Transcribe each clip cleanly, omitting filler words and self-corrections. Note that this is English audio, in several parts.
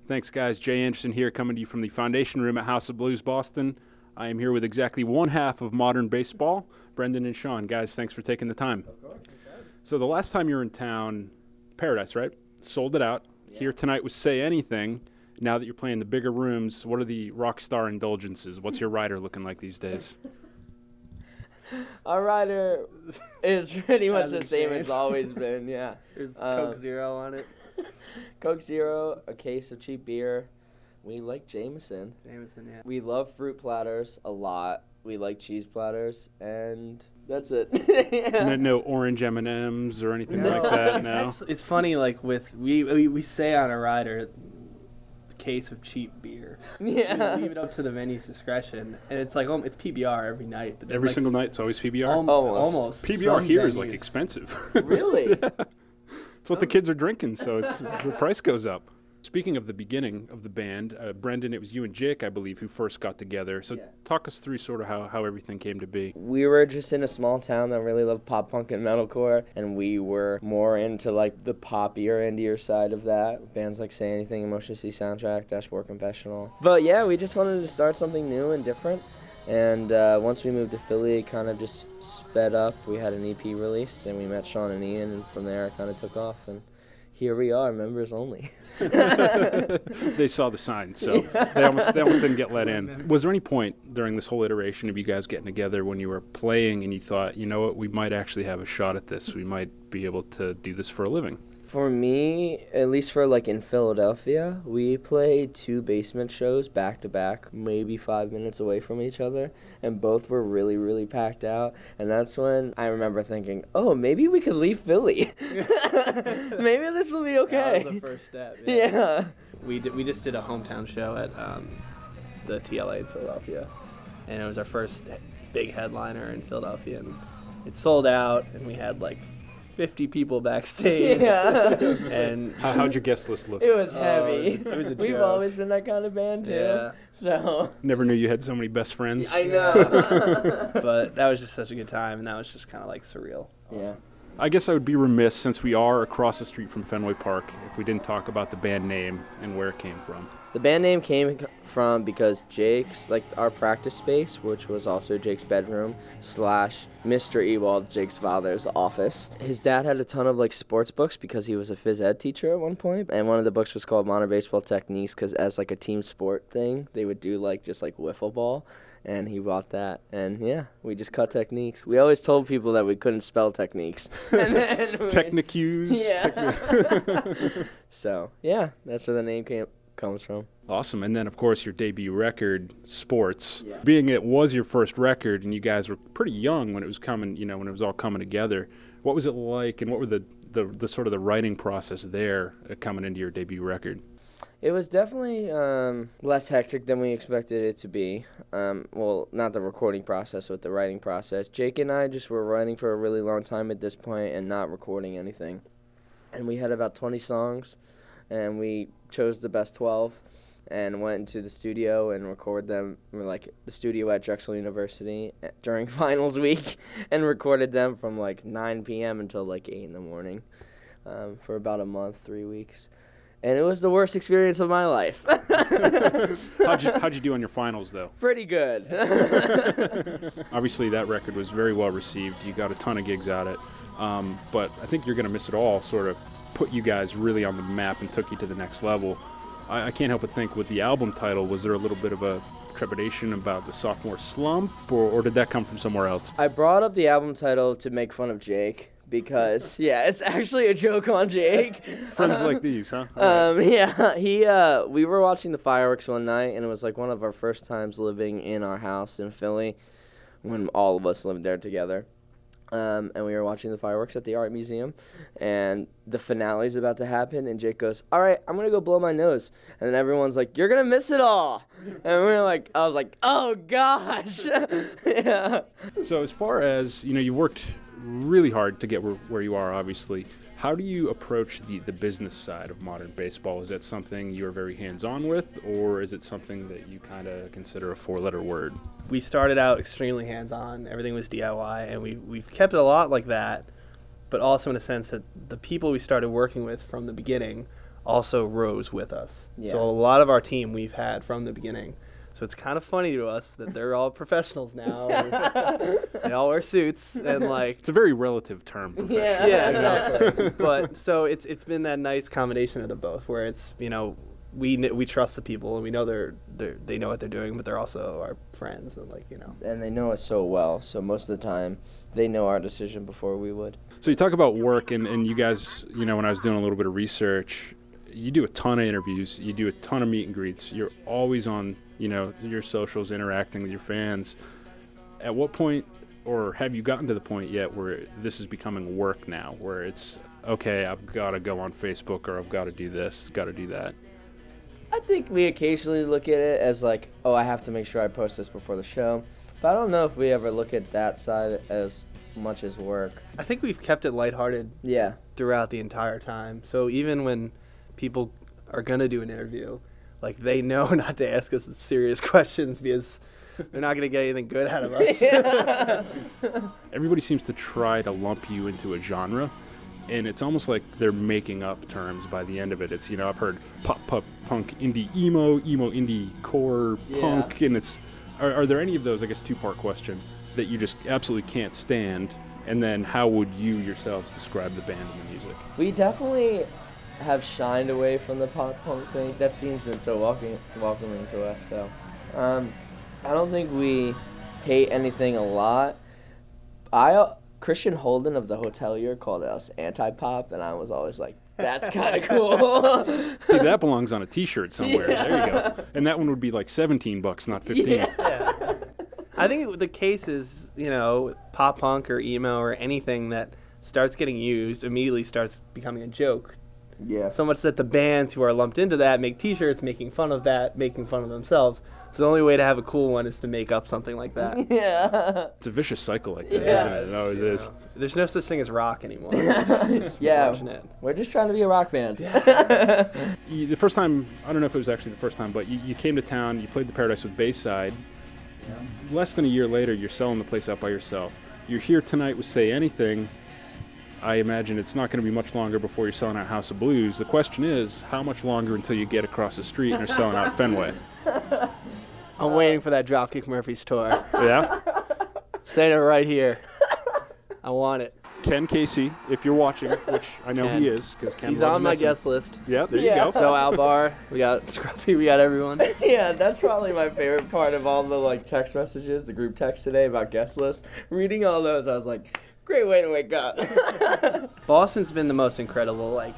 Thanks, guys. Jay Anderson here, coming to you from the Foundation Room at House of Blues, Boston. I am here with exactly one half of Modern Baseball, Brendan and Sean. Guys, thanks for taking the time. Of course. So the last time you were in town, Paradise, right? Sold it out. Yeah. Here tonight was Say Anything. Now that you're playing the bigger rooms, what are the rock star indulgences? What's your rider looking like these days? Our rider is pretty much the Hasn't same changed. it's always been, yeah. There's Um, Coke Zero on it. Coke Zero, a case of cheap beer. We like Jameson. Jameson, yeah. We love fruit platters a lot. We like cheese platters, and that's it. No orange M&Ms or anything No, like that, it's no? It's funny, like with we say on a rider, case of cheap beer. Yeah. We leave it up to the menu's discretion, and it's like it's PBR every night. But then, Every like, single night, it's always PBR? Almost. PBR Some here is like venues- expensive. Really? Yeah. It's what the kids are drinking, so the price goes up. Speaking of the beginning of the band, Brendan, it was you and Jake, I believe, who first got together. So Yeah. talk us through sort of how everything came to be. We were just in a small town that really loved pop punk and metalcore, and we were more into like the poppier, indie side of that. Bands like Say Anything, Emotion C Soundtrack, Dashboard Confessional. But yeah, we just wanted to start something new and different. And once we moved to Philly, it kind of just sped up. We had an EP released, and we met Sean and Ian, and from there it kind of took off. And here we are, members only. They saw the sign, so they almost didn't get let in. Was there any point during this whole iteration of you guys getting together when you were playing and you thought, you know what, we might actually have a shot at this. We might be able to do this for a living? For me, at least for like in Philadelphia, we played 2 basement shows back to back, maybe 5 minutes away from each other, and both were really, really packed out. And that's when I remember thinking, oh, maybe we could leave Philly. Maybe this will be okay. That was the first step. Yeah. We just did a hometown show at the TLA in Philadelphia, and it was our first big headliner in Philadelphia, and it sold out, and we had like 50 people backstage. Yeah. And How'd your guest list look? It was heavy. it was a We've joke. always been that kind of band, too. Yeah. So, Never knew you had so many best friends. I know. But that was just such a good time, and that was just kind of like surreal. Yeah. I guess I would be remiss, since we are across the street from Fenway Park, if we didn't talk about the band name and where it came from. The band name came from because Jake's, like our practice space, which was also Jake's bedroom, / Mr. Ewald, Jake's father's office. His dad had a ton of like sports books because he was a phys ed teacher at one point, and one of the books was called Modern Baseball Techniques because as like a team sport thing, they would do like just like wiffle ball. And he bought that, and yeah, we just cut techniques. We always told people that we couldn't spell techniques. And then Technicues. Yeah. So, yeah, that's where the name comes from. Awesome. And then, of course, your debut record, Sports. Yeah. Being it was your first record and you guys were pretty young when it was coming, when it was all coming together, what was it like and what were the sort of the writing process there coming into your debut record? It was definitely less hectic than we expected it to be. Well, not the recording process, but the writing process. Jake and I just were writing for a really long time at this point and not recording anything. And we had about 20 songs, and we chose the best 12 and went into the studio and recorded them. We were like the studio at Drexel University during finals week and recorded them from like 9 p.m. until like 8 in the morning for about a month, 3 weeks. And it was the worst experience of my life. How'd you do on your finals, though? Pretty good. Obviously, that record was very well received. You got a ton of gigs at it. But I think You're Gonna Miss It All sort of put you guys really on the map and took you to the next level. I can't help but think with the album title, was there a little bit of a trepidation about the sophomore slump, or did that come from somewhere else? I brought up the album title to make fun of Jake because, yeah, it's actually a joke on Jake. Friends like these, huh? Yeah, we were watching the fireworks one night, and it was like one of our first times living in our house in Philly when all of us lived there together. And we were watching the fireworks at the art museum, and the finale's about to happen, and Jake goes, all right, I'm going to go blow my nose. And then everyone's like, you're going to miss it all. And I was like, oh, gosh. Yeah. So as far as, you worked really hard to get where you are, obviously. How do you approach the business side of modern baseball? Is that something you're very hands-on with, or is it something that you kind of consider a 4-letter word? We started out extremely hands-on. Everything was DIY, and we've kept it a lot like that, but also in a sense that the people we started working with from the beginning also rose with us. Yeah. So a lot of our team we've had from the beginning. So it's kind of funny to us that they're all professionals now. And they all wear suits and like. It's a very relative term. Professional. Yeah, exactly. But so it's been that nice combination of the both, where it's, you know, we trust the people and we know they know what they're doing, but they're also our friends and, like, you know. And they know us so well, so most of the time they know our decision before we would. So you talk about work, and you guys, you know, when I was doing a little bit of research, you do a ton of interviews, you do a ton of meet and greets, you're always on, you know, your socials, interacting with your fans. At what point, or have you gotten to the point yet where this is becoming work now, where it's, okay, I've got to go on Facebook, or I've got to do this, got to do that? I think we occasionally look at it as like, oh, I have to make sure I post this before the show. But I don't know if we ever look at that side as much as work. I think we've kept it lighthearted Yeah. throughout the entire time. So even when people are going to do an interview, like, they know not to ask us serious questions because they're not going to get anything good out of us. Everybody seems to try to lump you into a genre, and it's almost like they're making up terms by the end of it. It's, you know, I've heard pop punk indie emo indie core punk, and it's are there any of those, I guess, two-part question, that you just absolutely can't stand, and then how would you yourselves describe the band and the music? We definitely have shined away from the pop punk thing. That scene's been so welcoming to us. So I don't think we hate anything a lot. Christian Holden of The Hotelier called us anti-pop, and I was always like, that's kind of cool. See, that belongs on a T-shirt somewhere. Yeah. There you go. And that one would be like $17, not 15. Yeah. I think the case is, you know, pop punk or emo or anything that starts getting used immediately starts becoming a joke. Yeah. So much that the bands who are lumped into that make T-shirts making fun of that, making fun of themselves. So the only way to have a cool one is to make up something like that. Yeah. It's a vicious cycle like that, Yeah. isn't it? It always is. There's no such thing as rock anymore. It's Yeah. unfortunate. We're just trying to be a rock band. The first time, I don't know if it was actually the first time, but you came to town, you played the Paradise with Bayside. Less than a year later, you're selling the place out by yourself. You're here tonight with Say Anything. I imagine it's not going to be much longer before you're selling out House of Blues. The question is, how much longer until you get across the street and are selling out Fenway? I'm waiting for that Dropkick Murphys tour. Yeah? Saying it right here. I want it. Ken Casey, if you're watching, which I know Ken. he is, because Ken He's loves on my messing. guest list. Yeah, there Yeah. you go. So Albar, we got Scruffy, we got everyone. Yeah, that's probably my favorite part of all the like text messages, the group text today about guest list. Reading all those, I was like, great way to wake up. Boston's been the most incredible, like,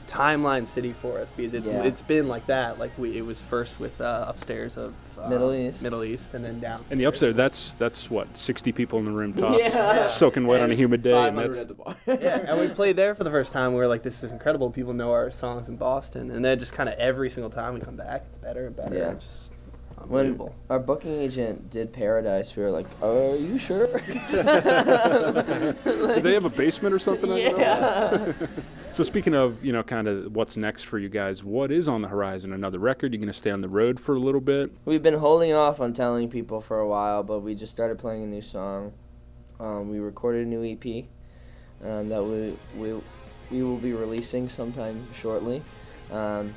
timeline city for us because it's been like that. Like, it was first with upstairs of Middle East, and then down. And the upstairs, that's what, 60 people in the room tops, Yeah. soaking wet on a humid day. And 500 that's at the bar. Yeah, and we played there for the first time. We were like, this is incredible. People know our songs in Boston, and then just kind of every single time we come back, it's better and better. Yeah. It's just When unbelievable. our booking agent did Paradise, we were like, are you sure? Do they have a basement or something? I don't know? Yeah. So speaking of, you know, kind of what's next for you guys, what is on the horizon? Another record? You're going to stay on the road for a little bit? We've been holding off on telling people for a while, but we just started playing a new song. We recorded a new EP that we will be releasing sometime shortly. And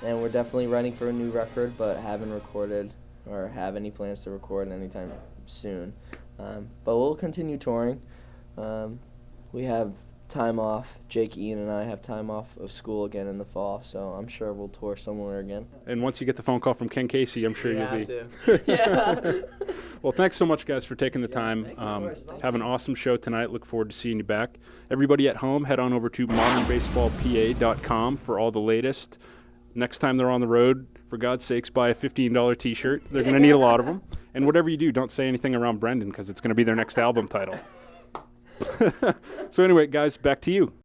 we're definitely writing for a new record, but haven't recorded or have any plans to record anytime soon. But we'll continue touring. We have time off. Jake, Ian, and I have time off of school again in the fall, so I'm sure we'll tour somewhere again. And once you get the phone call from Ken Casey, I'm sure You you'll have be. to. Yeah. Well, thanks so much, guys, for taking the time. Have an awesome show tonight. Look forward to seeing you back. Everybody at home, head on over to modernbaseballpa.com for all the latest. Next time they're on the road, for God's sakes, buy a $15 T-shirt. They're going to need a lot of them. And whatever you do, don't say anything around Brendan because it's going to be their next album title. So anyway, guys, back to you.